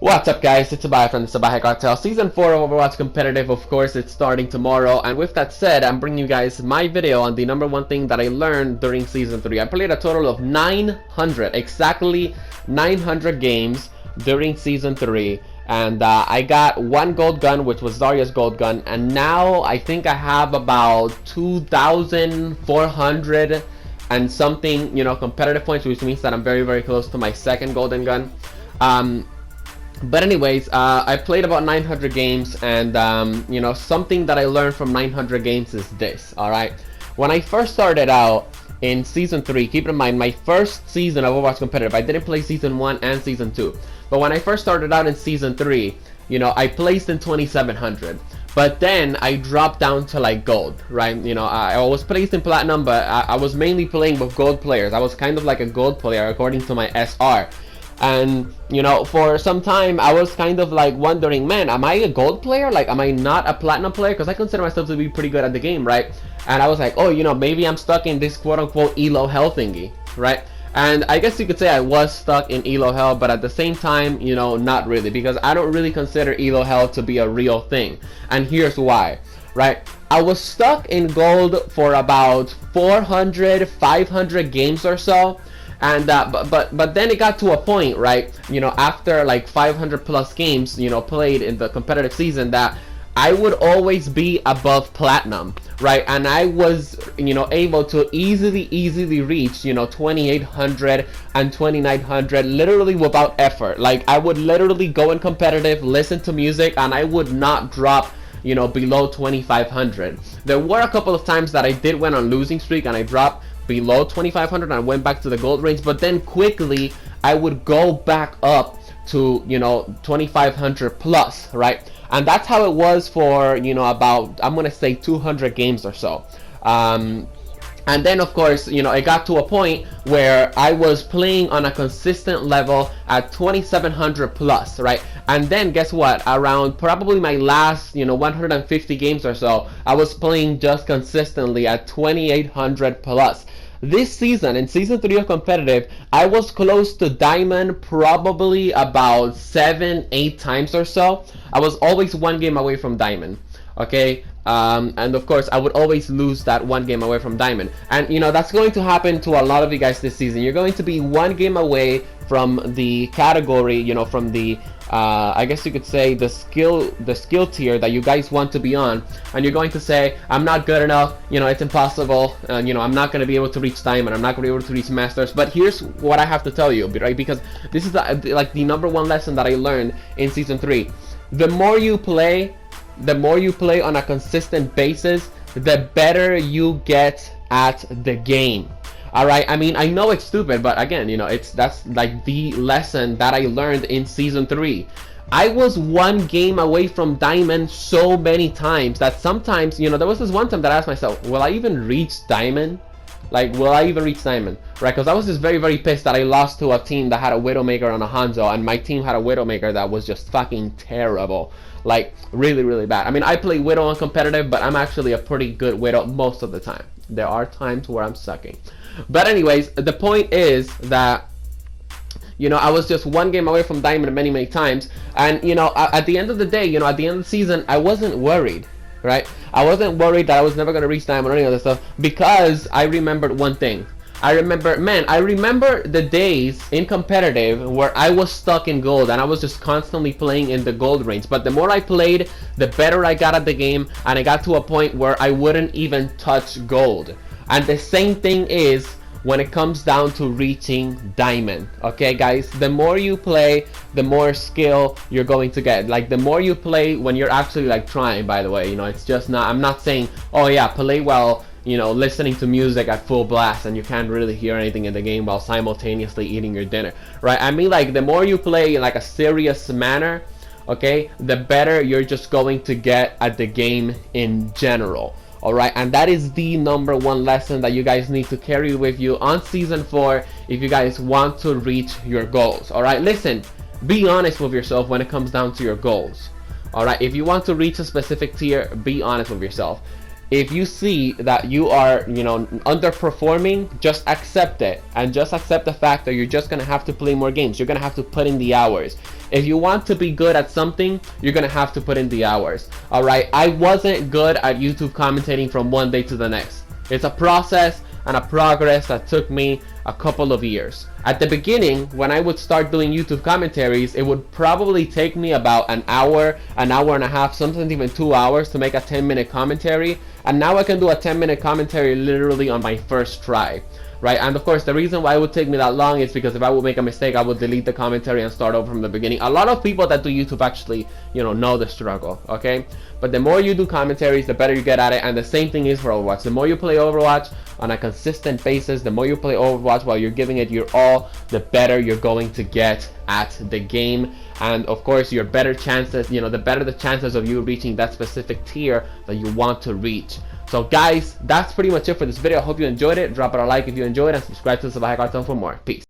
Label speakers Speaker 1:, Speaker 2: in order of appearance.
Speaker 1: What's up, guys? It's Salvajee from the Salvajee Cartel. Season 4 of Overwatch Competitive, of course, it's starting tomorrow. And with that said, I'm bringing you guys my video on the #1 thing that I learned during Season 3. I played a total of 900, exactly 900 games during Season 3. And I got one gold gun, which was Zarya's gold gun. And now I think I have about 2,400 and something, competitive points, which means that I'm very, very close to my second golden gun. But anyways, I played about 900 games, and something that I learned from 900 games is this. All right, when I first started out in Season 3, keep in mind my first season of Overwatch Competitive, I didn't play Season 1 and Season 2, but when I first started out in Season 3, I placed in 2700. But then I dropped down to like gold, right? I was placed in platinum, but I was mainly playing with gold players. I was kind of like a gold player according to my SR. And for some time I was kind of like wondering, man, am I a gold player? Like, am I not a platinum player? Because I consider myself to be pretty good at the game, right? And I was like, oh, maybe I'm stuck in this quote-unquote elo hell thingy, right? And I guess you could say I was stuck in elo hell, but at the same time, not really, because I don't really consider elo hell to be a real thing. And here's why, right? I was stuck in gold for about 400, 500 games or so. And but then it got to a point, right, after like 500 plus games played in the competitive season, that I would always be above platinum, right? And I was able to easily reach 2800 and 2900 literally without effort. Like, I would literally go in competitive, listen to music, and I would not drop below 2500. There were a couple of times that I did went on losing streak and I dropped below 2500 and I went back to the gold range, but then quickly I would go back up to 2500 plus, right? And that's how it was for about, I'm gonna say, 200 games or so. And then of course, it got to a point where I was playing on a consistent level at 2700 plus, right? And then guess what? Around probably my last, 150 games or so, I was playing just consistently at 2800 plus. This season, in Season 3 of Competitive, I was close to Diamond probably about 7-8 times or so. I was always one game away from Diamond, okay? And of course, I would always lose that one game away from Diamond. And that's going to happen to a lot of you guys this season. You're going to be one game away from the category, from the I guess you could say the skill tier that you guys want to be on, and you're going to say, I'm not good enough, it's impossible, I'm not going to be able to reach Diamond, I'm not going to be able to reach Masters. But here's what I have to tell you, right? Because this is the #1 lesson that I learned in Season 3. The more you play on a consistent basis, the better you get at the game. All right, I mean, I know it's stupid, but again, that's like the lesson that I learned in Season 3. I was one game away from Diamond so many times that sometimes, there was this one time that I asked myself, will I even reach Diamond? Like, will I even reach Diamond? Right, because I was just very, very pissed that I lost to a team that had a Widowmaker on a Hanzo, and my team had a Widowmaker that was just fucking terrible. Like, really, really bad. I mean, I play Widow on competitive, but I'm actually a pretty good Widow most of the time. There are times where I'm sucking. But anyways, the point is that I was just one game away from Diamond many, many times. And at the end of the day, at the end of the season, I wasn't worried, right? I wasn't worried that I was never going to reach Diamond or any other stuff, because I remembered one thing. I remember the days in competitive where I was stuck in gold and I was just constantly playing in the gold range. But the more I played, the better I got at the game, and I got to a point where I wouldn't even touch gold. And the same thing is when it comes down to reaching Diamond. Okay, guys, the more you play, the more skill you're going to get. Like, the more you play when you're actually like trying, by the way, it's just not, I'm not saying, oh yeah, play well, listening to music at full blast and you can't really hear anything in the game while simultaneously eating your dinner, right? I mean, like, the more you play in like a serious manner, okay, the better you're just going to get at the game in general. Alright, and that is the #1 lesson that you guys need to carry with you on Season 4 if you guys want to reach your goals. Alright, listen, be honest with yourself when it comes down to your goals. Alright, if you want to reach a specific tier, be honest with yourself. If you see that you are, underperforming, just accept it, and just accept the fact that you're just gonna have to play more games. You're gonna have to put in the hours. If you want to be good at something, you're gonna have to put in the hours. All right, I wasn't good at YouTube commentating from one day to the next. It's a process and a progress that took me a couple of years. At the beginning, when I would start doing YouTube commentaries, it would probably take me about an hour and a half, sometimes even 2 hours to make a 10-minute commentary. And now I can do a 10-minute commentary literally on my first try. Right, and of course the reason why it would take me that long is because if I would make a mistake, I would delete the commentary and start over from the beginning. A lot of people that do YouTube actually, know the struggle, okay? But the more you do commentaries, the better you get at it, and the same thing is for Overwatch. The more you play Overwatch on a consistent basis, the more you play Overwatch while you're giving it your all, the better you're going to get at the game. And of course, your better chances, the better the chances of you reaching that specific tier that you want to reach. So guys, that's pretty much it for this video. I hope you enjoyed it. Drop it a like if you enjoyed, and subscribe to the Salvajee for more. Peace.